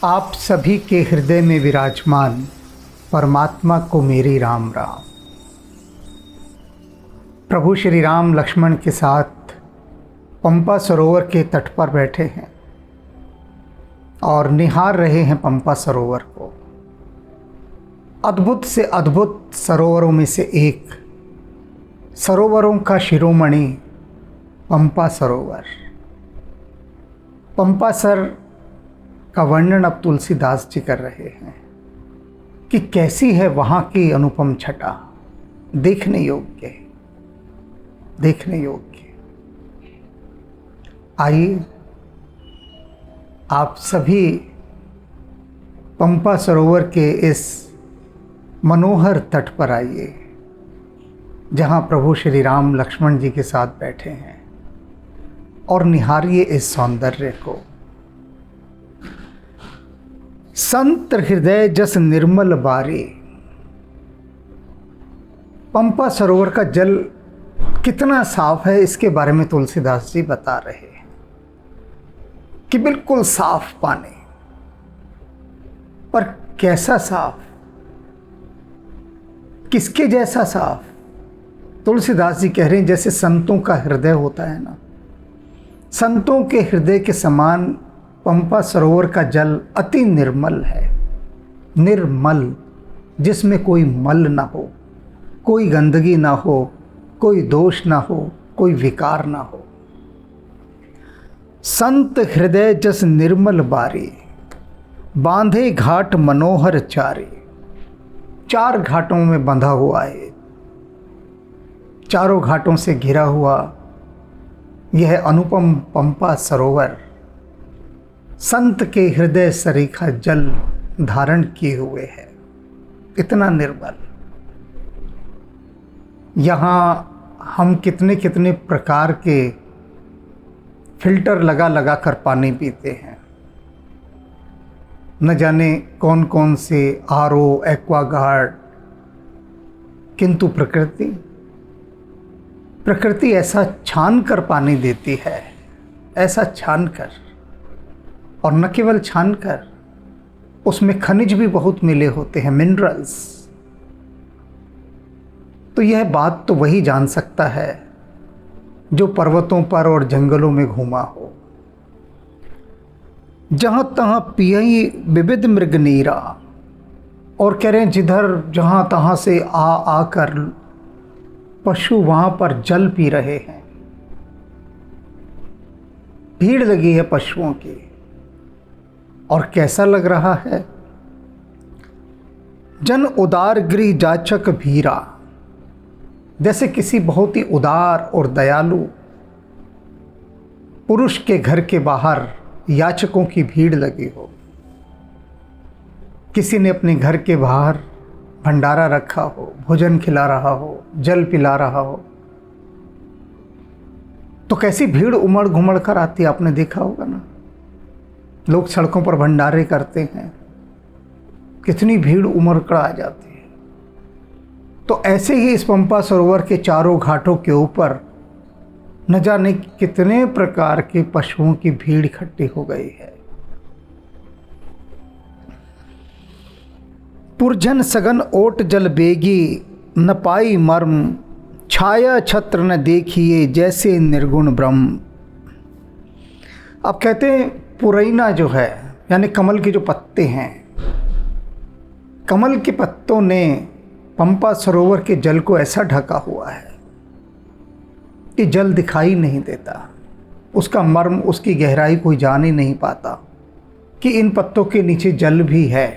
आप सभी के हृदय में विराजमान परमात्मा को मेरी राम राम। प्रभु श्री राम लक्ष्मण के साथ पंपा सरोवर के तट पर बैठे हैं और निहार रहे हैं पंपा सरोवर को। अद्भुत से अद्भुत सरोवरों में से एक, सरोवरों का शिरोमणि पंपा सरोवर। पंपासर का वर्णन अब तुलसीदास जी कर रहे हैं कि कैसी है वहाँ की अनुपम छटा, देखने योग्य, देखने योग्य। आइए आप सभी पंपा सरोवर के इस मनोहर तट पर आइए जहाँ प्रभु श्री राम लक्ष्मण जी के साथ बैठे हैं और निहारिए इस सौंदर्य को। संत हृदय जस निर्मल बारी। पंपा सरोवर का जल कितना साफ है इसके बारे में तुलसीदास जी बता रहे हैं कि बिल्कुल साफ पानी, पर कैसा साफ, किसके जैसा साफ। तुलसीदास जी कह रहे हैं जैसे संतों का हृदय होता है ना, संतों के हृदय के समान पंपा सरोवर का जल अति निर्मल है। निर्मल, जिसमें कोई मल ना हो, कोई गंदगी ना हो, कोई दोष ना हो, कोई विकार ना हो। संत हृदय जस निर्मल बारी, बांधे घाट मनोहर चारी। 4 घाटों में बंधा हुआ है, चारों घाटों से घिरा हुआ यह अनुपम पंपा सरोवर संत के हृदय सरीखा जल धारण किए हुए है। इतना निर्मल। यहाँ हम कितने कितने प्रकार के फिल्टर लगा लगा कर पानी पीते हैं, न जाने कौन कौन से आरओ, एक्वागार्ड, किंतु प्रकृति ऐसा छान कर पानी देती है, ऐसा छान कर। और न केवल छान कर, उसमें खनिज भी बहुत मिले होते हैं, मिनरल्स। तो यह बात तो वही जान सकता है जो पर्वतों पर और जंगलों में घूमा हो। जहाँ तहाँ पियई विविध मृग नीरा, और कह रहे हैं जिधर जहाँ तहाँ से आकर पशु वहाँ पर जल पी रहे हैं। भीड़ लगी है पशुओं की, और कैसा लग रहा है। जन उदार गृह जाचक भीरा, जैसे किसी बहुत ही उदार और दयालु पुरुष के घर के बाहर याचकों की भीड़ लगी हो। किसी ने अपने घर के बाहर भंडारा रखा हो, भोजन खिला रहा हो, जल पिला रहा हो, तो कैसी भीड़ उमड़ घुमड़ कर आती, आपने देखा होगा ना। लोग सड़कों पर भंडारे करते हैं, कितनी भीड़ उमड़ कर आ जाती है। तो ऐसे ही इस पंपा सरोवर के चारों घाटों के ऊपर न जाने कितने प्रकार के पशुओं की भीड़ इकट्ठी हो गई है। पुरजन सघन ओट जल बेगी, न पाई मर्म, छाया छत्र न देखिए जैसे निर्गुण ब्रह्म। अब कहते हैं पुरैना जो है, यानी कमल के जो पत्ते हैं, कमल के पत्तों ने पंपा सरोवर के जल को ऐसा ढका हुआ है कि जल दिखाई नहीं देता। उसका मर्म, उसकी गहराई कोई जान ही नहीं पाता कि इन पत्तों के नीचे जल भी है।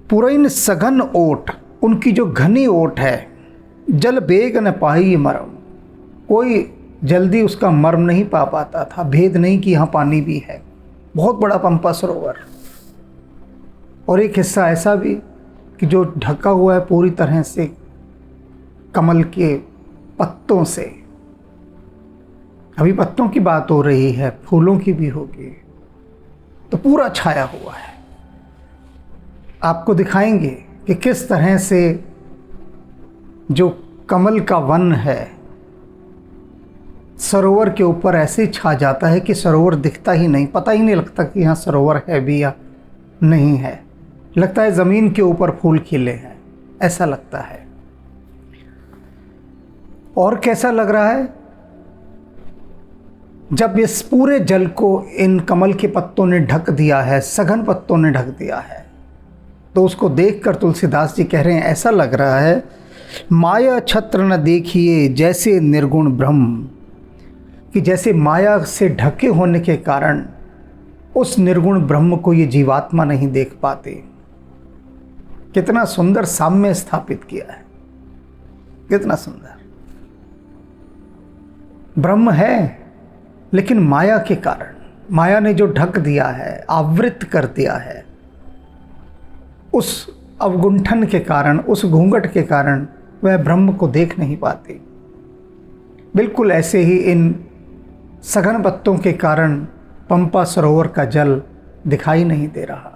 पुरैन सघन ओट, उनकी जो घनी ओट है, जल बेग न पाई मर्म, कोई जल्दी उसका मर्म नहीं पा पाता था, भेद नहीं कि यहाँ पानी भी है। बहुत बड़ा पंपा सरोवर, और एक हिस्सा ऐसा भी कि जो ढका हुआ है पूरी तरह से कमल के पत्तों से। अभी पत्तों की बात हो रही है, फूलों की भी होगी। तो पूरा छाया हुआ है। आपको दिखाएंगे कि किस तरह से जो कमल का वन है सरोवर के ऊपर ऐसे छा जाता है कि सरोवर दिखता ही नहीं, पता ही नहीं लगता कि यहाँ सरोवर है भी या नहीं है। लगता है ज़मीन के ऊपर फूल खिले हैं, ऐसा लगता है। और कैसा लग रहा है? जब इस पूरे जल को इन कमल के पत्तों ने ढक दिया है, सघन पत्तों ने ढक दिया है, तो उसको देखकर तुलसीदास जी कह रहे हैं ऐसा लग रहा है माया छत्र न देखिए जैसे निर्गुण ब्रह्म, कि जैसे माया से ढके होने के कारण उस निर्गुण ब्रह्म को ये जीवात्मा नहीं देख पाते। कितना सुंदर साम्य स्थापित किया है, कितना सुंदर। ब्रह्म है लेकिन माया के कारण, माया ने जो ढक दिया है, आवृत कर दिया है, उस अवगुंठन के कारण, उस घूंघट के कारण वह ब्रह्म को देख नहीं पाते। बिल्कुल ऐसे ही इन सघन पत्तों के कारण पंपा सरोवर का जल दिखाई नहीं दे रहा।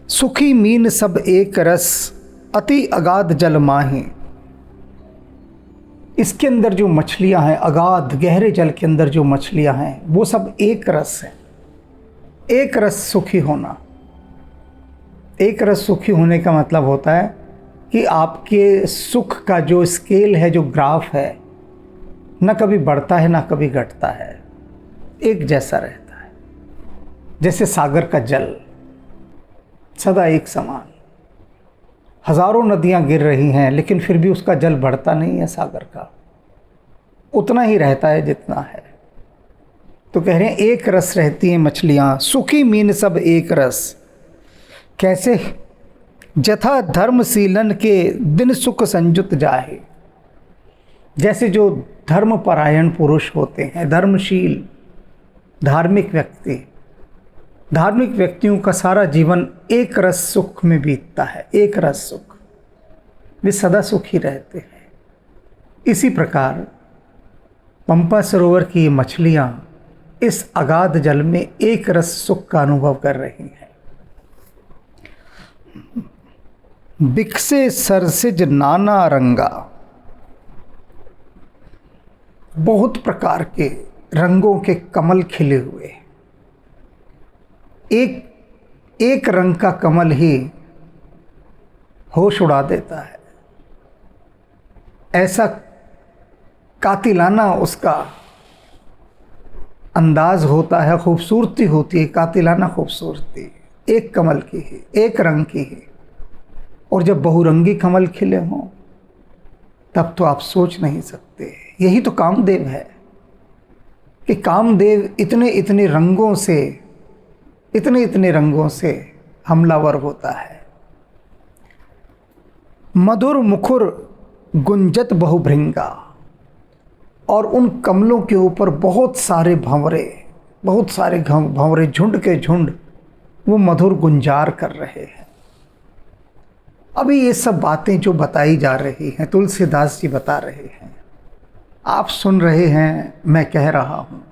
सुखी मीन सब एक रस अति अगाध जल माही। इसके अंदर जो मछलियां हैं, अगाध गहरे जल के अंदर जो मछलियां हैं, वो सब एक रस है। एक रस सुखी होना। एक रस सुखी होने का मतलब होता है कि आपके सुख का जो स्केल है, जो ग्राफ है, न कभी बढ़ता है ना कभी घटता है, एक जैसा रहता है। जैसे सागर का जल सदा एक समान। हजारों नदियां गिर रही हैं लेकिन फिर भी उसका जल बढ़ता नहीं है, सागर का उतना ही रहता है जितना है। तो कह रहे हैं एक रस रहती हैं मछलियां, सुखी मीन सब एक रस। कैसे? जथा धर्मशीलन के दिन सुख संजुत जाहे। जैसे जो धर्मपरायण पुरुष होते हैं, धर्मशील धार्मिक व्यक्ति, धार्मिक व्यक्तियों का सारा जीवन एक रस सुख में बीतता है, एक रस सुख, वे सदा सुखी रहते हैं। इसी प्रकार पंपा सरोवर की ये मछलियां इस अगाध जल में एक रस सुख का अनुभव कर रही हैं। बिकसे सरसिज नाना रंगा। बहुत प्रकार के रंगों के कमल खिले हुए। एक रंग का कमल ही होश उड़ा देता है। ऐसा कातिलाना उसका अंदाज होता है, खूबसूरती होती है, कातिलाना खूबसूरती एक कमल की है, एक रंग की है। और जब बहुरंगी कमल खिले हों तब तो आप सोच नहीं सकते। यही तो कामदेव है कि कामदेव इतने इतने रंगों से, इतने इतने रंगों से हमलावर होता है। मधुर मुखुर गुंजत बहुभृंगा। और उन कमलों के ऊपर बहुत सारे भंवरे, बहुत सारे भंवरे झुंड के झुंड वो मधुर गुंजार कर रहे हैं। अभी ये सब बातें जो बताई जा रही हैं, तुलसीदास जी बता रहे हैं, आप सुन रहे हैं, मैं कह रहा हूँ,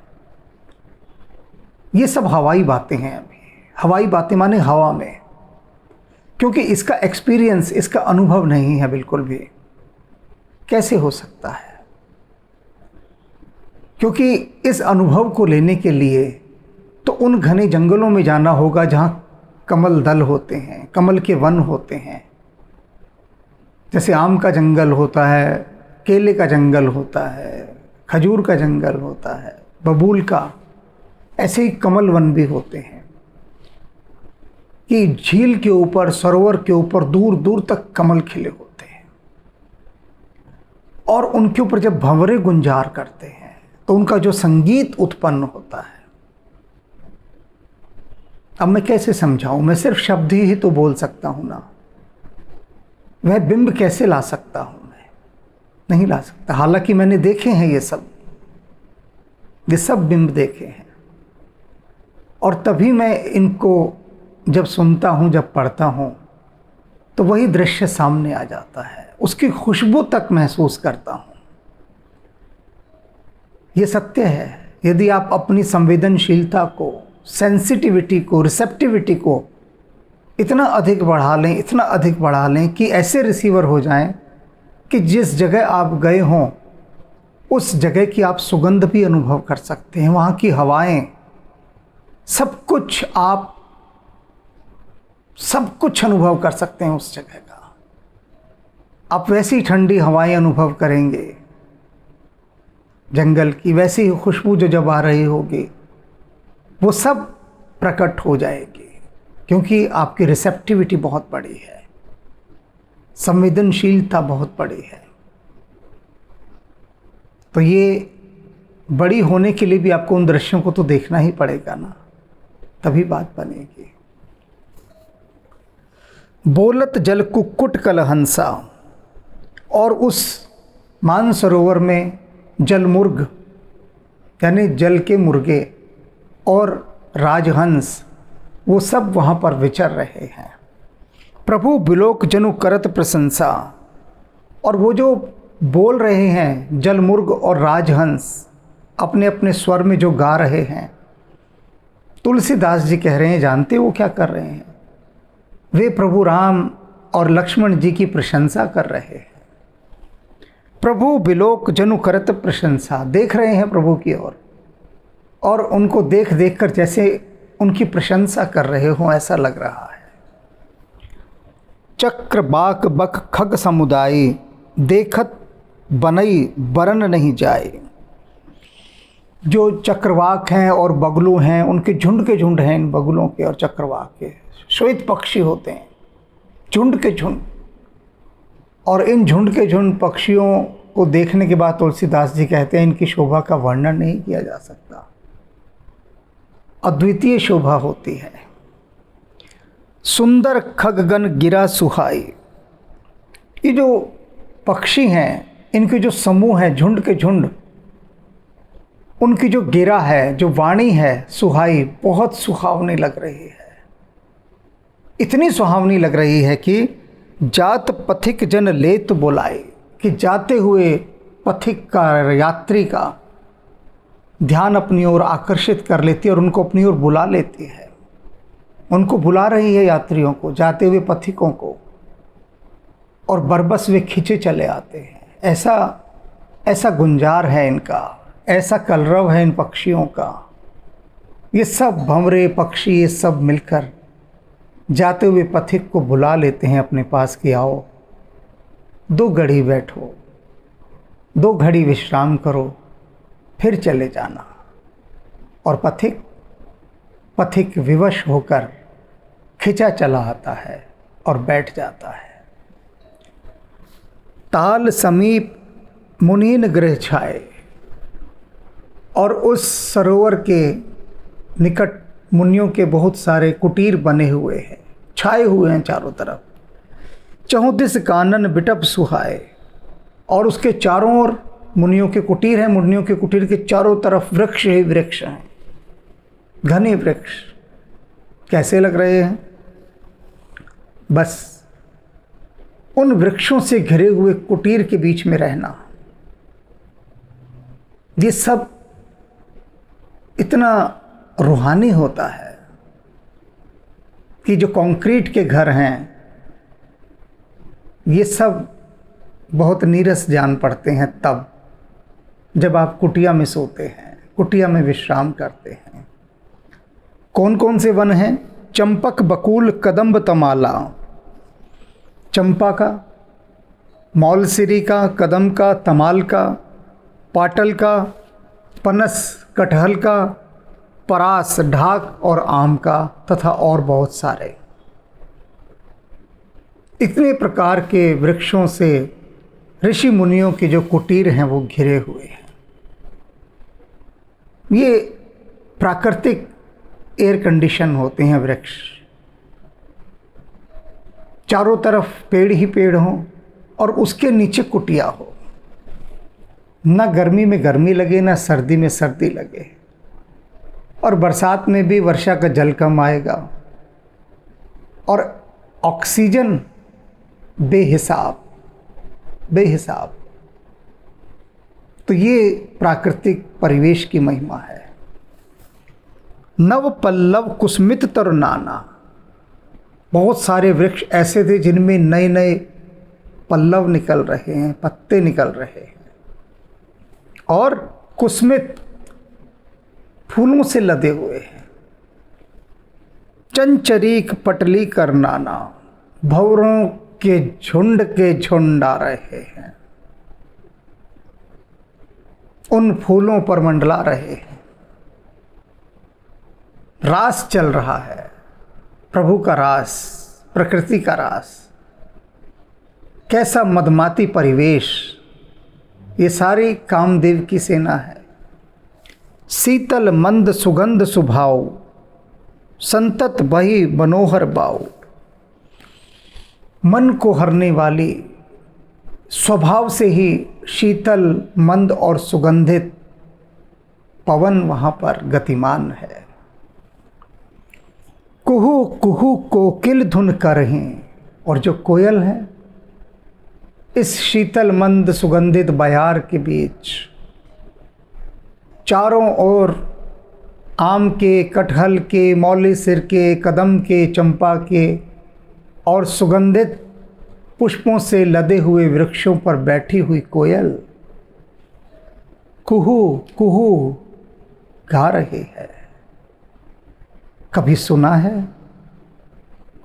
ये सब हवाई बातें हैं। अभी हवाई बातें माने हवा में, क्योंकि इसका एक्सपीरियंस, इसका अनुभव नहीं है बिल्कुल भी। कैसे हो सकता है? क्योंकि इस अनुभव को लेने के लिए तो उन घने जंगलों में जाना होगा जहाँ कमल दल होते हैं, कमल के वन होते हैं। जैसे आम का जंगल होता है, केले का जंगल होता है, खजूर का जंगल होता है, बबूल का, ऐसे ही कमल वन भी होते हैं कि झील के ऊपर, सरोवर के ऊपर दूर दूर तक कमल खिले होते हैं। और उनके ऊपर जब भंवरे गुंजार करते हैं तो उनका जो संगीत उत्पन्न होता है, अब मैं कैसे समझाऊं? मैं सिर्फ शब्द ही तो बोल सकता हूं ना, वह बिंब कैसे ला सकता हूं? मैं नहीं ला सकता। हालांकि मैंने देखे हैं ये सब बिंब देखे हैं, और तभी मैं इनको जब सुनता हूं, जब पढ़ता हूं, तो वही दृश्य सामने आ जाता है, उसकी खुशबू तक महसूस करता हूं। ये सत्य है। यदि आप अपनी संवेदनशीलता को, सेंसिटिविटी को, रिसेप्टिविटी को इतना अधिक बढ़ा लें, इतना अधिक बढ़ा लें कि ऐसे रिसीवर हो जाएं कि जिस जगह आप गए हों उस जगह की आप सुगंध भी अनुभव कर सकते हैं, वहाँ की हवाएं, सब कुछ अनुभव कर सकते हैं उस जगह का। आप वैसी ठंडी हवाएं अनुभव करेंगे जंगल की, वैसी ही खुशबू जो जब आ रही होगी वो सब प्रकट हो जाएगी, क्योंकि आपकी रिसेप्टिविटी बहुत बड़ी है, संवेदनशीलता बहुत बड़ी है। तो ये बड़ी होने के लिए भी आपको उन दृश्यों को तो देखना ही पड़ेगा ना, तभी बात बनेगी। बोलत जल कुक्कुट कलहंसा, और उस मानसरोवर में जलमुर्ग यानी जल के मुर्गे और राजहंस वो सब वहाँ पर विचर रहे हैं। प्रभु बिलोक जनु करत प्रशंसा, और वो जो बोल रहे हैं जलमुर्ग और राजहंस अपने अपने स्वर में जो गा रहे हैं, तुलसीदास जी कह रहे हैं, जानते वो क्या कर रहे हैं? वे प्रभु राम और लक्ष्मण जी की प्रशंसा कर रहे हैं। प्रभु बिलोक जनु करत प्रशंसा, देख रहे हैं प्रभु की ओर, और उनको देख देख कर जैसे उनकी प्रशंसा कर रहे हों ऐसा लग रहा है। चक्र बाक बक खग समुदाय, देखत बनई बरन नहीं जाए। जो चक्रवाक हैं और बगलू हैं, उनके झुंड के झुंड हैं, इन बगुलों के और चक्रवाक के, श्वेत पक्षी होते हैं, झुंड के झुंड। और इन झुंड के झुंड पक्षियों को देखने के बाद तुलसीदास जी कहते हैं इनकी शोभा का वर्णन नहीं किया जा सकता, अद्वितीय शोभा होती है। सुंदर खगगन गिरा सुहाई, ये जो पक्षी हैं इनके जो समूह है, झुंड के झुंड, उनकी जो गिरा है, जो वाणी है सुहाई, बहुत सुहावनी लग रही है। इतनी सुहावनी लग रही है कि जात पथिक जन लेत बुलाए, कि जाते हुए पथिक का, यात्री का ध्यान अपनी ओर आकर्षित कर लेती है और उनको अपनी ओर बुला लेती है। उनको बुला रही है यात्रियों को, जाते हुए पथिकों को, और बरबस वे खिंचे चले आते हैं। ऐसा गुंजार है इनका, ऐसा कलरव है इन पक्षियों का। ये सब भंवरे पक्षी ये सब मिलकर जाते हुए पथिक को बुला लेते हैं अपने पास कि आओ 2 घड़ी बैठो, 2 घड़ी विश्राम करो, फिर चले जाना। और पथिक विवश होकर खिंचा चला आता है और बैठ जाता है। ताल समीप मुनीन गृह छाए, और उस सरोवर के निकट मुनियों के बहुत सारे कुटीर बने हुए हैं, छाए हुए हैं चारों तरफ। चहुदिस कानन बिटप सुहाए, और उसके चारों ओर मुनियों के कुटीर हैं, मुनियों के कुटीर के चारों तरफ वृक्ष ही वृक्ष हैं, घने वृक्ष। कैसे लग रहे हैं? बस उन वृक्षों से घिरे हुए कुटीर के बीच में रहना, ये सब इतना रूहानी होता है कि जो कंक्रीट के घर हैं ये सब बहुत नीरस जान पड़ते हैं तब जब आप कुटिया में सोते हैं, कुटिया में विश्राम करते हैं। कौन कौन से वन हैं? चंपक बकुल कदम्ब तमाला, चंपा का, मौलसिरी का, कदम का, तमाल का, पाटल का, पनस कटहल का, परास ढाक और आम का, तथा और बहुत सारे। इतने प्रकार के वृक्षों से ऋषि मुनियों के जो कुटीर हैं वो घिरे हुए हैं। ये प्राकृतिक एयर कंडीशन होते हैं वृक्ष, चारों तरफ पेड़ ही पेड़ हों और उसके नीचे कुटिया हो, ना गर्मी में गर्मी लगे ना सर्दी में सर्दी लगे, और बरसात में भी वर्षा का जल कम आएगा, और ऑक्सीजन बेहिसाब। तो ये प्राकृतिक परिवेश की महिमा है। नव पल्लव कुसमित तर नाना, बहुत सारे वृक्ष ऐसे थे जिनमें नए नए पल्लव निकल रहे हैं, पत्ते निकल रहे हैं। और कुसुमित फूलों से लदे हुए हैं। चंचरीक पटली कर नाना, भंवरों के झुंड आ रहे हैं, उन फूलों पर मंडला रहे हैं। रास चल रहा है, प्रभु का रास, प्रकृति का रास। कैसा मदमाती परिवेश, ये सारी कामदेव की सेना है। शीतल मंद सुगंध सुभाव, संतत बही मनोहर बाऊ। मन को हरने वाली, स्वभाव से ही शीतल मंद और सुगंधित पवन वहाँ पर गतिमान है। कुहू कुहू कोकिल धुन करहीं, और जो कोयल है इस शीतल मंद सुगंधित बयार के बीच चारों ओर आम के, कटहल के, मौली सिर के, कदम के, चंपा के और सुगंधित पुष्पों से लदे हुए वृक्षों पर बैठी हुई कोयल कुहू कुहू गा रही है। कभी सुना है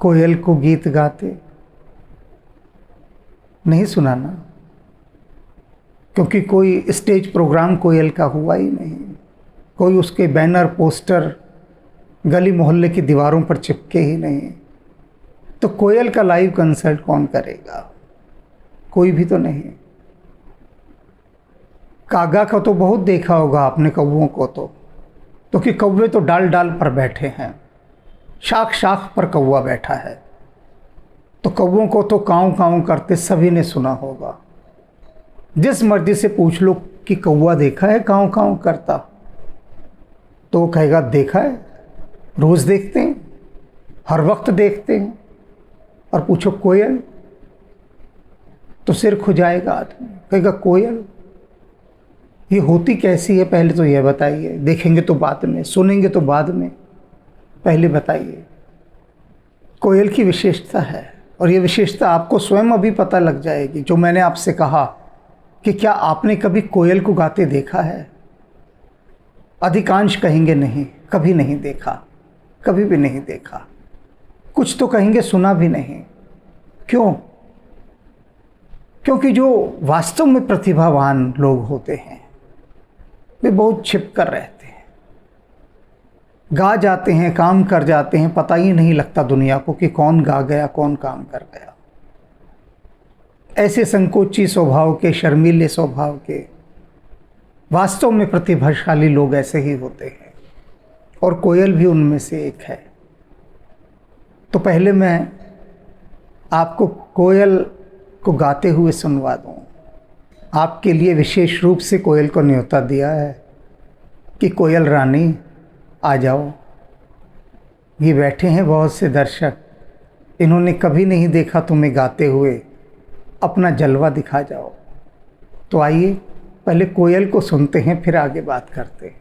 कोयल को गीत गाते? नहीं सुना ना, क्योंकि कोई स्टेज प्रोग्राम कोयल का हुआ ही नहीं, कोई उसके बैनर पोस्टर गली मोहल्ले की दीवारों पर चिपके ही नहीं। तो कोयल का लाइव कंसर्ट कौन करेगा? कोई भी तो नहीं। कागा का तो बहुत देखा होगा आपने, कौवों को तो, क्योंकि कौवे तो डाल डाल पर बैठे हैं, शाख शाख पर कौवा बैठा है, तो कौवों को तो काँव काँव करते सभी ने सुना होगा। जिस मर्जी से पूछ लो कि कौवा देखा है काँव काँव करता, तो वो कहेगा देखा है, रोज़ देखते हैं, हर वक्त देखते हैं। और पूछो कोयल, तो सिर खुजाएगा आदमी, कहेगा कोयल ये होती कैसी है, पहले तो यह बताइए। देखेंगे तो बाद में, सुनेंगे तो बाद में, पहले बताइए। कोयल की विशेषता है, और ये विशेषता आपको स्वयं अभी पता लग जाएगी। जो मैंने आपसे कहा कि क्या आपने कभी कोयल को गाते देखा है? अधिकांश कहेंगे नहीं, कभी नहीं देखा, कभी भी नहीं देखा। कुछ तो कहेंगे सुना भी नहीं। क्यों? क्योंकि जो वास्तव में प्रतिभावान लोग होते हैं वे बहुत छिप कर रहते हैं, गा जाते हैं, काम कर जाते हैं, पता ही नहीं लगता दुनिया को कि कौन गा गया, कौन काम कर गया। ऐसे संकोची स्वभाव के, शर्मीले स्वभाव के, वास्तव में प्रतिभाशाली लोग ऐसे ही होते हैं, और कोयल भी उनमें से एक है। तो पहले मैं आपको कोयल को गाते हुए सुनवा दूं। आपके लिए विशेष रूप से कोयल को न्योता दिया है कि कोयल रानी आ जाओ। ये बैठे हैं बहुत से दर्शक, इन्होंने कभी नहीं देखा तुम्हें गाते हुए, अपना जलवा दिखा जाओ। तो आइए पहले कोयल को सुनते हैं, फिर आगे बात करते हैं।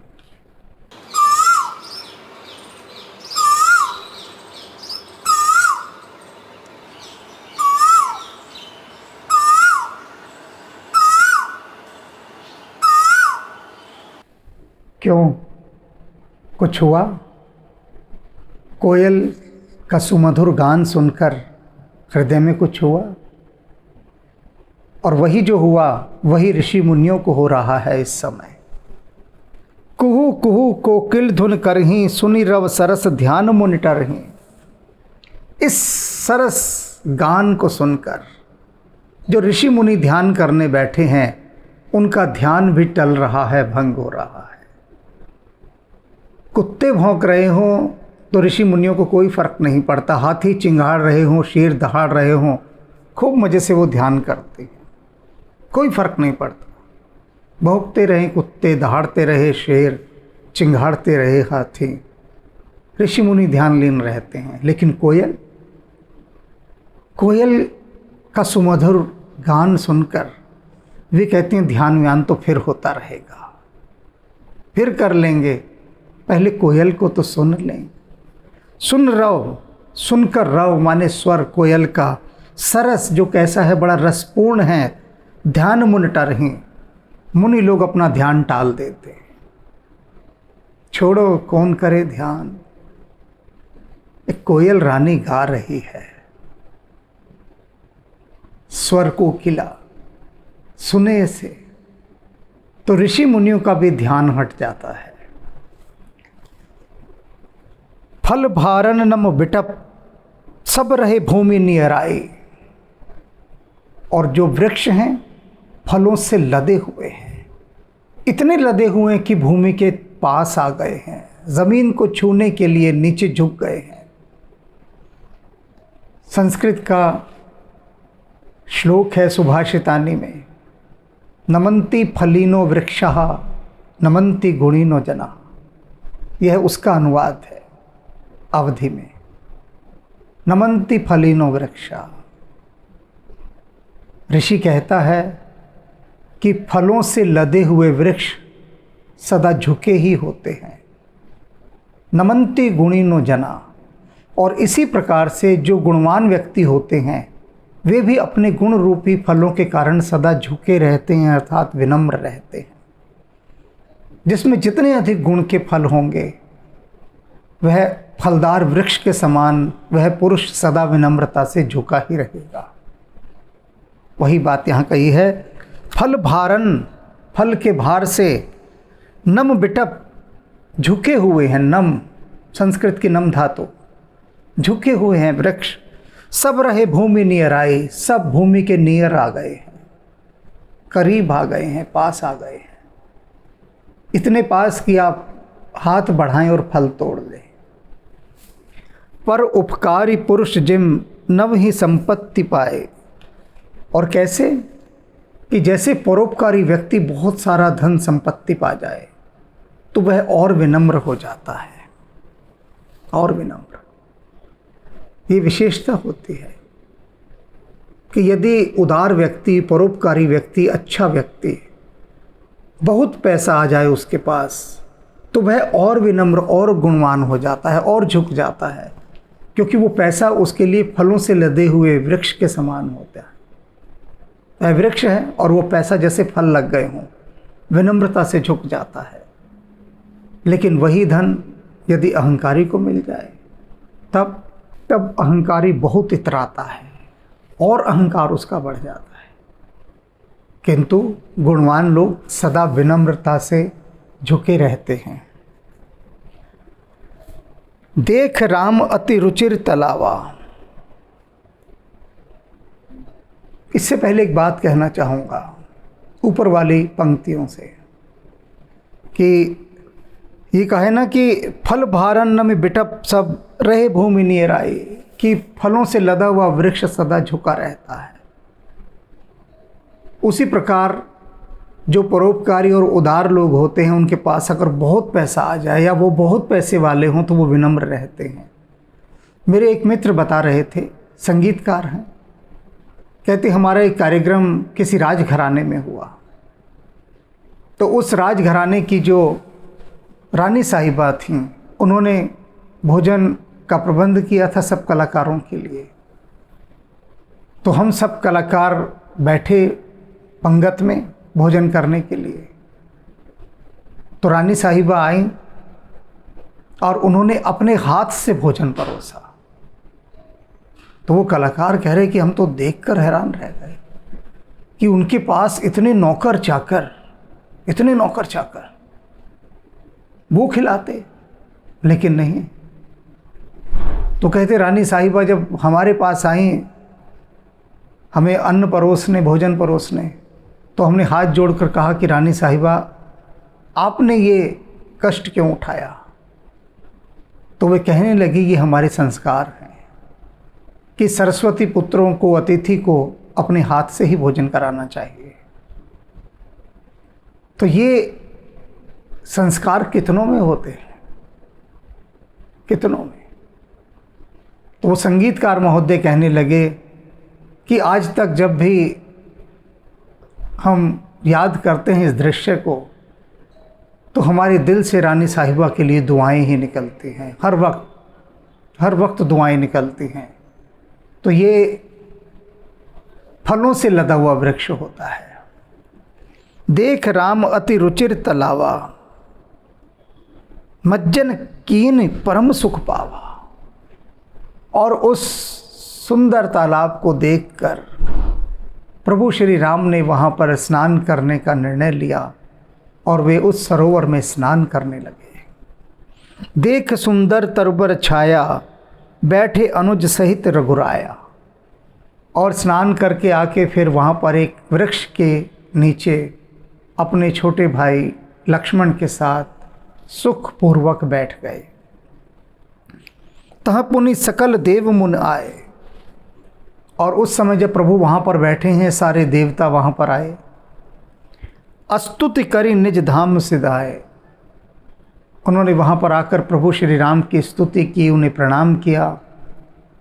क्यों, कुछ हुआ? कोयल का सुमधुर गान सुनकर हृदय में कुछ हुआ? और वही जो हुआ वही ऋषि मुनियों को हो रहा है इस समय। कुहू कुहू कोकिल धुन करहीं, सुनि रव सरस ध्यान मुनि टरहीं। इस सरस गान को सुनकर जो ऋषि मुनि ध्यान करने बैठे हैं उनका ध्यान भी टल रहा है, भंग हो रहा है। कुत्ते भौंक रहे हों तो ऋषि मुनियों को कोई फर्क नहीं पड़ता, हाथी चिंगाड़ रहे हों, शेर दहाड़ रहे हों, खूब मज़े से वो ध्यान करते हैं, कोई फर्क नहीं पड़ता। भौंकते रहे कुत्ते, दहाड़ते रहे शेर, चिंगाड़ते रहे हाथी, ऋषि मुनि ध्यान लीन रहते हैं। लेकिन कोयल, कोयल का सुमधुर गान सुनकर वे कहते हैं ध्यान व्यान तो फिर होता रहेगा, फिर कर लेंगे, पहले कोयल को तो सुन लें। सुन रहो, सुनकर रहो माने स्वर कोयल का सरस जो कैसा है, बड़ा रसपूर्ण है। ध्यान मुनि टरहीं, मुनि लोग अपना ध्यान टाल देते। छोड़ो, कौन करे ध्यान, एक कोयल रानी गा रही है, स्वर को किला सुने से तो ऋषि मुनियों का भी ध्यान हट जाता है। फल भारन नम बिटप सब रहे भूमि नियराई। और जो वृक्ष हैं फलों से लदे हुए हैं, इतने लदे हुए हैं कि भूमि के पास आ गए हैं, जमीन को छूने के लिए नीचे झुक गए हैं। संस्कृत का श्लोक है सुभाषितानी में, नमन्ति फलिनो वृक्षः नमन्ति गुणिनो जना। यह उसका अनुवाद है अवधि में, नमन्ति फलिनो वृक्षः। ऋषि कहता है कि फलों से लदे हुए वृक्ष सदा झुके ही होते हैं। नमन्ति गुणिनो जना। और इसी प्रकार से जो गुणवान व्यक्ति होते हैं वे भी अपने गुण रूपी फलों के कारण सदा झुके रहते हैं, अर्थात विनम्र रहते हैं। जिसमें जितने अधिक गुण के फल होंगे वह फलदार वृक्ष के समान वह पुरुष सदा विनम्रता से झुका ही रहेगा। वही बात यहाँ कही है, फल भारन, फल के भार से, नम बिटप, झुके हुए हैं। नम संस्कृत की नम धातु, झुके हुए हैं वृक्ष। सब रहे भूमि नियराई, सब भूमि के नियर आ गए हैं, करीब आ गए हैं, पास आ गए हैं। इतने पास कि आप हाथ बढ़ाएं और फल तोड़ लें। पर उपकारी पुरुष जिम नव ही संपत्ति पाए। और कैसे कि जैसे परोपकारी व्यक्ति बहुत सारा धन संपत्ति पा जाए तो वह और विनम्र हो जाता है, और विनम्र। ये विशेषता होती है कि यदि उदार व्यक्ति, परोपकारी व्यक्ति, अच्छा व्यक्ति, बहुत पैसा आ जाए उसके पास तो वह और विनम्र और गुणवान हो जाता है और झुक जाता है, क्योंकि वो पैसा उसके लिए फलों से लदे हुए वृक्ष के समान होता है। वह वृक्ष है और वो पैसा जैसे फल लग गए हों, विनम्रता से झुक जाता है। लेकिन वही धन यदि अहंकारी को मिल जाए तब अहंकारी बहुत इतराता है और अहंकार उसका बढ़ जाता है। किंतु गुणवान लोग सदा विनम्रता से झुके रहते हैं। देख राम अति रुचिर तलावा। इससे पहले एक बात कहना चाहूँगा ऊपर वाली पंक्तियों से कि ये कहे ना कि फल भारन में बिटप सब रहे भूमि नियराई, कि फलों से लदा हुआ वृक्ष सदा झुका रहता है। उसी प्रकार जो परोपकारी और उदार लोग होते हैं उनके पास अगर बहुत पैसा आ जाए या वो बहुत पैसे वाले हों तो वो विनम्र रहते हैं। मेरे एक मित्र बता रहे थे, संगीतकार हैं, कहते हमारा एक कार्यक्रम किसी राजघराने में हुआ तो उस राजघराने की जो रानी साहिबा थीं उन्होंने भोजन का प्रबंध किया था सब कलाकारों के लिए। तो हम सब कलाकार बैठे पंगत में भोजन करने के लिए। तो रानी साहिबा आई और उन्होंने अपने हाथ से भोजन परोसा। तो वो कलाकार कह रहे कि हम तो देखकर हैरान रह गए कि उनके पास इतने नौकर चाकर वो खिलाते, लेकिन नहीं। तो कहते रानी साहिबा जब हमारे पास आई हमें अन्न परोसने, भोजन परोसने, तो हमने हाथ जोड़कर कहा कि रानी साहिबा आपने ये कष्ट क्यों उठाया। तो वे कहने लगी ये हमारे संस्कार हैं कि सरस्वती पुत्रों को, अतिथि को अपने हाथ से ही भोजन कराना चाहिए। तो ये संस्कार कितनों में होते हैं, कितनों में। तो वो संगीतकार महोदय कहने लगे कि आज तक जब भी हम याद करते हैं इस दृश्य को तो हमारे दिल से रानी साहिबा के लिए दुआएं ही निकलती हैं, हर वक्त दुआएं निकलती हैं। तो ये फलों से लदा हुआ वृक्ष होता है। देख राम अति रुचिर तलावा, मज्जन कीन परम सुख पावा। और उस सुंदर तालाब को देखकर प्रभु श्री राम ने वहाँ पर स्नान करने का निर्णय लिया और वे उस सरोवर में स्नान करने लगे। देख सुंदर तरबर छाया, बैठे अनुज सहित रघुराया। और स्नान करके आके फिर वहाँ पर एक वृक्ष के नीचे अपने छोटे भाई लक्ष्मण के साथ सुखपूर्वक बैठ गए। तह पुनि सकल देव मुन आए। और उस समय जब प्रभु वहाँ पर बैठे हैं, सारे देवता वहाँ पर आए। अस्तुति करी निज धाम सिधाए। उन्होंने वहाँ पर आकर प्रभु श्री राम की स्तुति की, उन्हें प्रणाम किया,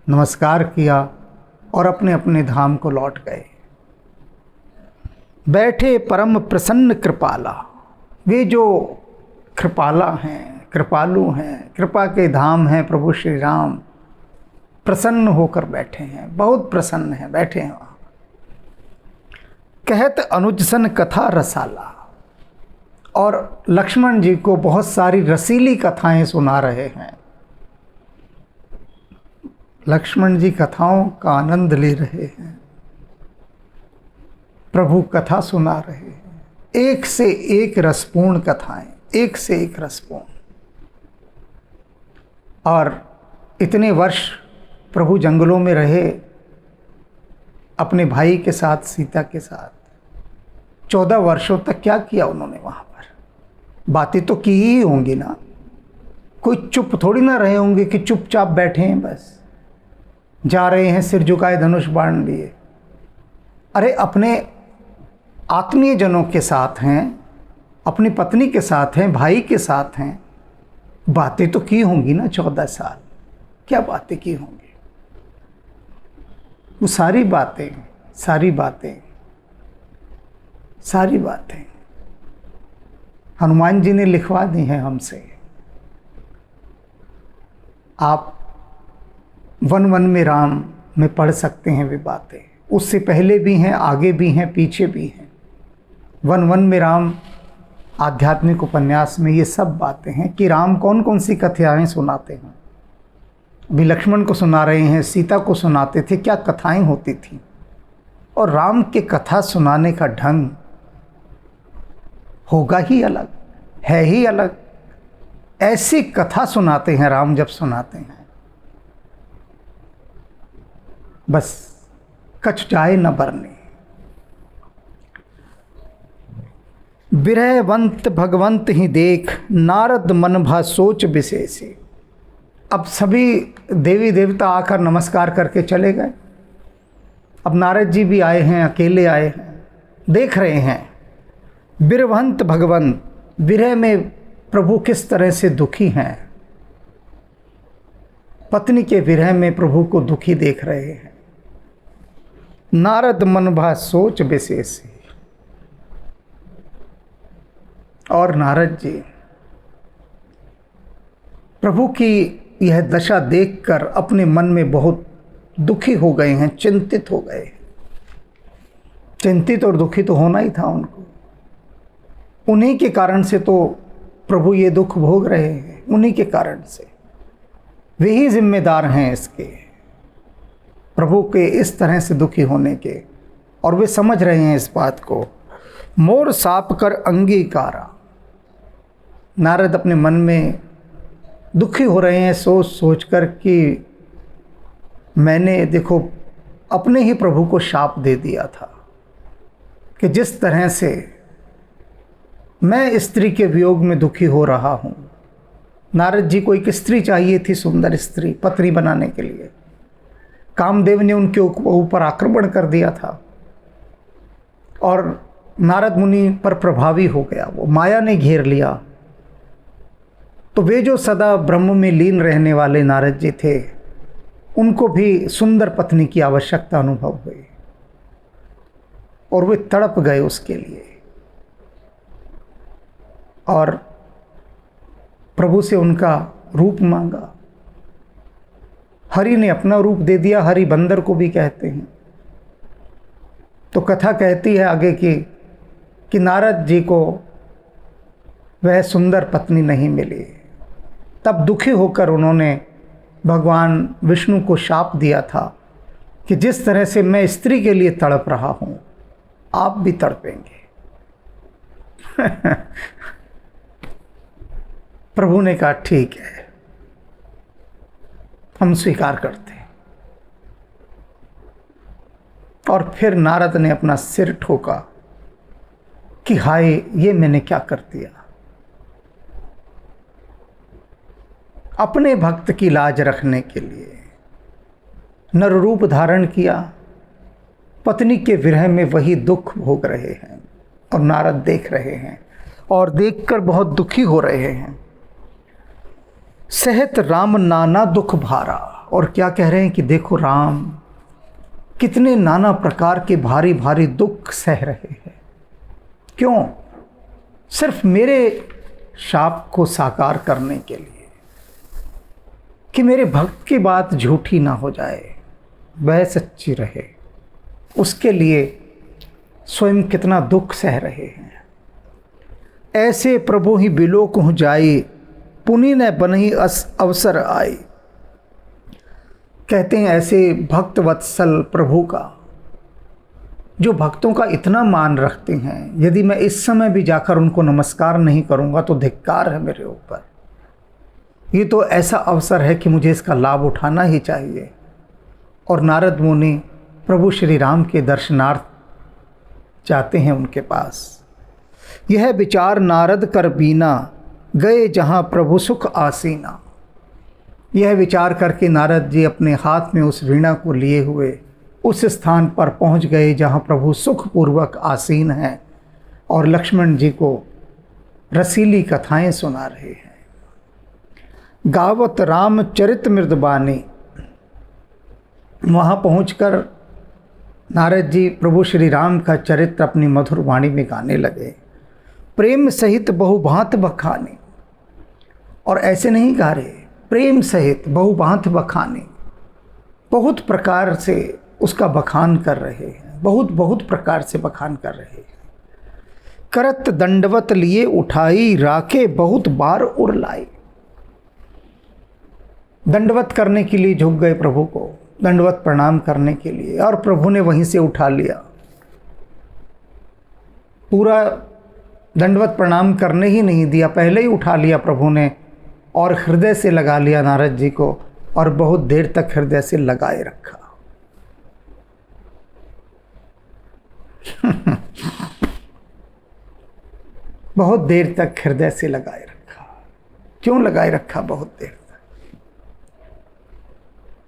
नमस्कार किया और अपने अपने धाम को लौट गए। बैठे परम प्रसन्न कृपाला। वे जो कृपाला हैं, कृपालु हैं, कृपा के धाम हैं प्रभु श्री राम, प्रसन्न होकर बैठे हैं, बहुत प्रसन्न हैं, बैठे हैं वहाँ। कहत अनुजसन कथा रसाला। और लक्ष्मण जी को बहुत सारी रसीली कथाएं सुना रहे हैं। लक्ष्मण जी कथाओं का आनंद ले रहे हैं, प्रभु कथा सुना रहे हैं। एक से एक रसपूर्ण कथाएं, एक से एक रसपूर्ण। और इतने वर्ष प्रभु जंगलों में रहे अपने भाई के साथ, सीता के साथ। 14 वर्षों तक क्या किया उन्होंने वहाँ पर? बातें तो की ही होंगी ना, कोई चुप थोड़ी ना रहे होंगे कि चुपचाप बैठे हैं, बस जा रहे हैं सिर झुकाए धनुष बाण लिए। अरे अपने आत्मीय जनों के साथ हैं, अपनी पत्नी के साथ हैं, भाई के साथ हैं, बातें तो की होंगी ना। 14 साल क्या बातें की होंगी? वो सारी बातें हनुमान जी ने लिखवा दी हैं हमसे। आप वन वन में राम में पढ़ सकते हैं वे बातें। उससे पहले भी हैं, आगे भी हैं, पीछे भी हैं। वन वन में राम आध्यात्मिक उपन्यास में ये सब बातें हैं कि राम कौन कौन सी कथाएं सुनाते हैं। अभी लक्ष्मण को सुना रहे हैं, सीता को सुनाते थे, क्या कथाएं होती थी। और राम के कथा सुनाने का ढंग होगा ही अलग, है ही अलग। ऐसी कथा सुनाते हैं राम जब सुनाते हैं, बस कछ जाए न बरने। बिरहवंत भगवंत ही देख, नारद मन भा सोच विशेषे। अब सभी देवी देवता आकर नमस्कार करके चले गए। अब नारद जी भी आए हैं, अकेले आए हैं, देख रहे हैं बिरहवंत भगवंत, विरह में प्रभु किस तरह से दुखी हैं। पत्नी के विरह में प्रभु को दुखी देख रहे हैं। नारद मन भा सोच विशेष। और नारद जी प्रभु की यह दशा देखकर अपने मन में बहुत दुखी हो गए हैं, चिंतित हो गए। चिंतित और दुखी तो होना ही था उनको। उन्हीं के कारण से तो प्रभु ये दुख भोग रहे हैं, उन्हीं के कारण से। वे ही जिम्मेदार हैं इसके, प्रभु के इस तरह से दुखी होने के। और वे समझ रहे हैं इस बात को। मोर साप कर अंगीकारा। नारद अपने मन में दुखी हो रहे हैं सोच सोच कर कि मैंने देखो अपने ही प्रभु को शाप दे दिया था कि जिस तरह से मैं स्त्री के वियोग में दुखी हो रहा हूँ। नारद जी को एक स्त्री चाहिए थी, सुंदर स्त्री, पत्नी बनाने के लिए। कामदेव ने उनके ऊपर आक्रमण कर दिया था और नारद मुनि पर प्रभावी हो गया, वो माया ने घेर लिया। तो वे जो सदा ब्रह्म में लीन रहने वाले नारद जी थे, उनको भी सुंदर पत्नी की आवश्यकता अनुभव हुई और वे तड़प गए उसके लिए। और प्रभु से उनका रूप मांगा। हरि ने अपना रूप दे दिया, हरि बंदर को भी कहते हैं। तो कथा कहती है आगे कि कि नारद जी को वह सुंदर पत्नी नहीं मिली। तब दुखी होकर उन्होंने भगवान विष्णु को शाप दिया था कि जिस तरह से मैं स्त्री के लिए तड़प रहा हूँ, आप भी तड़पेंगे। प्रभु ने कहा ठीक है, हम स्वीकार करते हैं। और फिर नारद ने अपना सिर ठोका कि हाय, ये मैंने क्या कर दिया। अपने भक्त की लाज रखने के लिए नर रूप धारण किया, पत्नी के विरह में वही दुख भोग रहे हैं और नारद देख रहे हैं और देखकर बहुत दुखी हो रहे हैं। सहत राम नाना दुख भारा, और क्या कह रहे हैं कि देखो राम कितने नाना प्रकार के भारी भारी दुख सह रहे हैं। क्यों? सिर्फ मेरे शाप को साकार करने के लिए, कि मेरे भक्त की बात झूठी ना हो जाए, वह सच्ची रहे, उसके लिए स्वयं कितना दुख सह रहे हैं। ऐसे प्रभु ही बिलोक हो जाई, पुनि न बनही अवसर आई। कहते हैं ऐसे भक्त वत्सल प्रभु का, जो भक्तों का इतना मान रखते हैं, यदि मैं इस समय भी जाकर उनको नमस्कार नहीं करूंगा तो धिक्कार है मेरे ऊपर। ये तो ऐसा अवसर है कि मुझे इसका लाभ उठाना ही चाहिए। और नारद मुनि प्रभु श्री राम के दर्शनार्थ जाते हैं उनके पास। यह विचार नारद कर बीना, गए जहाँ प्रभु सुख आसीना। यह विचार करके नारद जी अपने हाथ में उस वीणा को लिए हुए उस स्थान पर पहुँच गए जहाँ प्रभु सुखपूर्वक आसीन हैं और लक्ष्मण जी को रसीली कथाएं सुना रहे हैं। गावत राम चरित मृदबानी। वहाँ पहुंचकर नारद जी प्रभु श्री राम का चरित्र अपनी मधुर वाणी में गाने लगे। प्रेम सहित बहुभांत बखाने, और ऐसे नहीं गा रहे, प्रेम सहित बहुभांत बखाने, बहुत प्रकार से उसका बखान कर रहे हैं, बहुत प्रकार से बखान कर रहे हैं। करत दंडवत लिए उठाई, राखे बहुत बार उर लाई। दंडवत करने के लिए झुक गए प्रभु को, दंडवत प्रणाम करने के लिए, और प्रभु ने वहीं से उठा लिया। पूरा दंडवत प्रणाम करने ही नहीं दिया, पहले ही उठा लिया प्रभु ने और हृदय से लगा लिया नारद जी को, और बहुत देर तक हृदय से लगाए रखा। बहुत देर तक हृदय से लगाए रखा। क्यों लगाए रखा बहुत देर तक?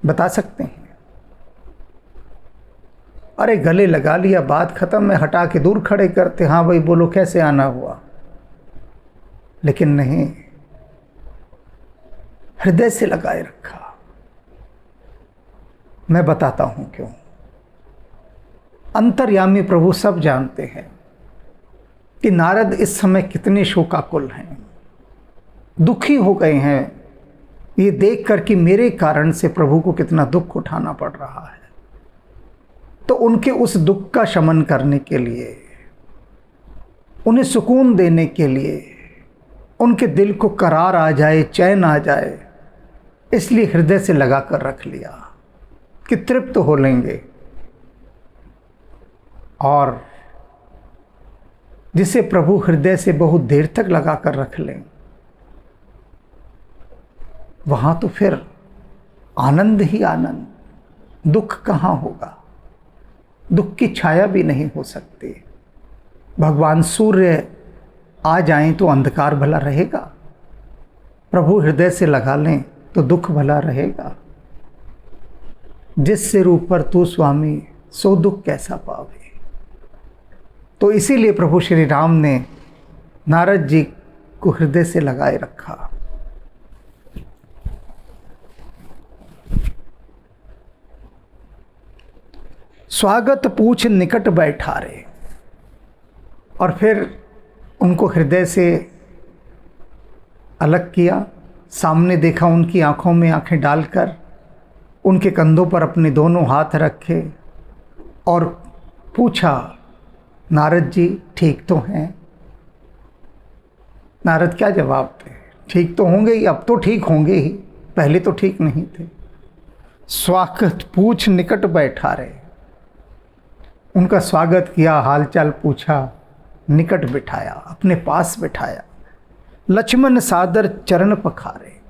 बता सकते हैं? अरे गले लगा लिया, बात खत्म, में हटा के दूर खड़े करते, हाँ भाई बोलो कैसे आना हुआ। लेकिन नहीं, हृदय से लगाए रखा। मैं बताता हूं क्यों। अंतर्यामी प्रभु सब जानते हैं कि नारद इस समय कितने शोकाकुल हैं, दुखी हो गए हैं ये देख कर कि मेरे कारण से प्रभु को कितना दुख उठाना पड़ रहा है। तो उनके उस दुख का शमन करने के लिए, उन्हें सुकून देने के लिए, उनके दिल को करार आ जाए, चैन आ जाए, इसलिए हृदय से लगा कर रख लिया कि तृप्त हो लेंगे। और जिसे प्रभु हृदय से बहुत देर तक लगा कर रख लें, वहाँ तो फिर आनंद ही आनंद, दुख कहाँ होगा? दुख की छाया भी नहीं हो सकती। भगवान सूर्य आ जाएं तो अंधकार भला रहेगा? प्रभु हृदय से लगा लें तो दुख भला रहेगा? जिस सिर ऊपर तू स्वामी, सो दुख कैसा पावे। तो इसीलिए प्रभु श्री राम ने नारद जी को हृदय से लगाए रखा। स्वागत पूछ निकट बैठारे, और फिर उनको हृदय से अलग किया, सामने देखा, उनकी आंखों में आंखें डालकर उनके कंधों पर अपने दोनों हाथ रखे और पूछा नारद जी ठीक तो हैं? नारद क्या जवाब दे? ठीक तो होंगे ही, अब तो ठीक होंगे ही, पहले तो ठीक नहीं थे। स्वागत पूछ निकट बैठा रहे, उनका स्वागत किया, हालचाल पूछा, निकट बिठाया, अपने पास बिठाया। लक्ष्मण सादर चरण पखारे,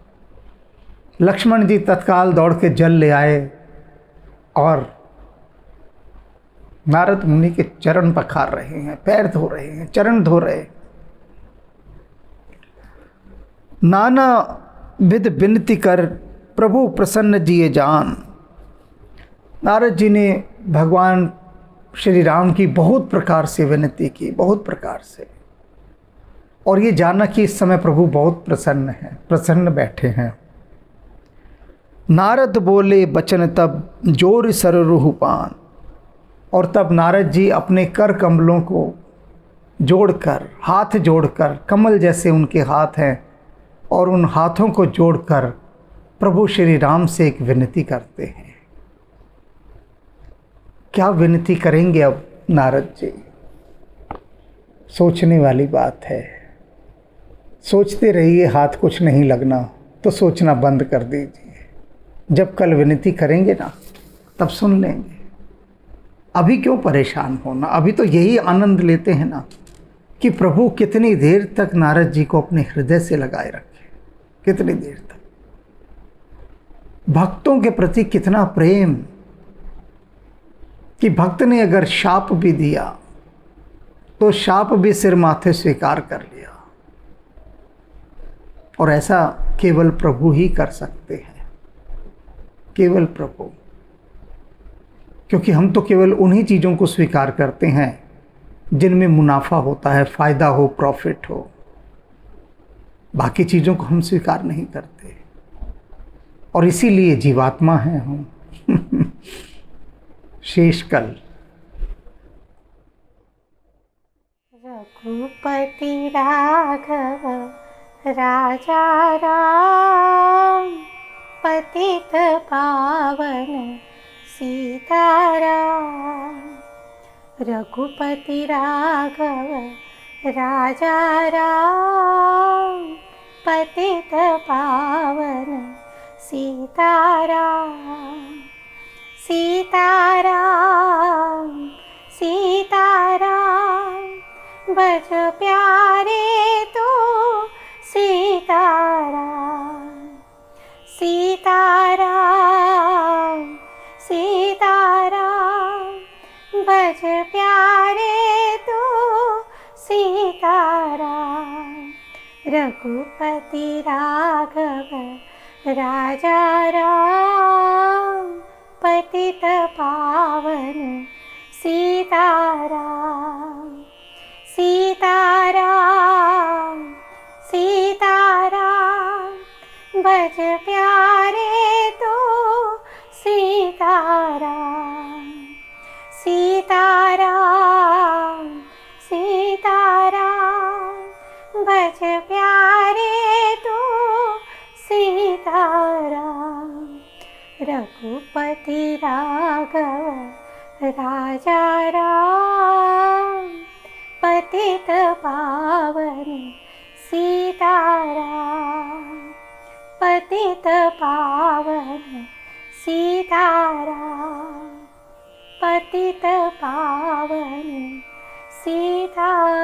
लक्ष्मण जी तत्काल दौड़ के जल ले आए और नारद मुनि के चरण पखार रहे हैं, पैर धो रहे हैं, चरण धो रहे। नाना विध विनती कर प्रभु प्रसन्न जिए जान। नारद जी ने भगवान श्री राम की बहुत प्रकार से विनती की, बहुत प्रकार से, और ये जाना कि इस समय प्रभु बहुत प्रसन्न हैं, प्रसन्न बैठे हैं। नारद बोले बचन तब जोर सर रूहपान, और तब नारद जी अपने कर कमलों को जोड़कर, हाथ जोड़कर, कमल जैसे उनके हाथ हैं, और उन हाथों को जोड़कर प्रभु श्री राम से एक विनती करते हैं। क्या विनती करेंगे अब नारद जी? सोचने वाली बात है। सोचते रहिए, हाथ कुछ नहीं लगना तो सोचना बंद कर दीजिए। जब कल विनती करेंगे ना, तब सुन लेंगे। अभी क्यों परेशान होना? अभी तो यही आनंद लेते हैं ना कि प्रभु कितनी देर तक नारद जी को अपने हृदय से लगाए रखे, कितनी देर तक। भक्तों के प्रति कितना प्रेम कि भक्त ने अगर शाप भी दिया तो शाप भी सिर माथे स्वीकार कर लिया। और ऐसा केवल प्रभु ही कर सकते हैं, केवल प्रभु। क्योंकि हम तो केवल उन्हीं चीज़ों को स्वीकार करते हैं जिनमें मुनाफा होता है, फ़ायदा हो, प्रॉफिट हो। बाकी चीज़ों को हम स्वीकार नहीं करते, और इसीलिए जीवात्मा हैं हम। शेषकल। रघुपति राघव राजा राम, पतित पावन सीताराम। रघुपति राघव राजा राम, पतित पावन सीताराम। सीताराम सीताराम बज प्यारे तो सीताराम। सीताराम सीताराम बज प्यारे तो सीताराम। रघुपति राघव राजा राम, पतित पावन सीताराम। सीताराम सीताराम बज प्यारे तो सीताराम। सीताराम सीताराम बज प्यारे तो सीताराम। रघुपति राघव राजा राम, पतित पावन सीताराम। पतित पावन सीताराम। पतित पावन सीताराम।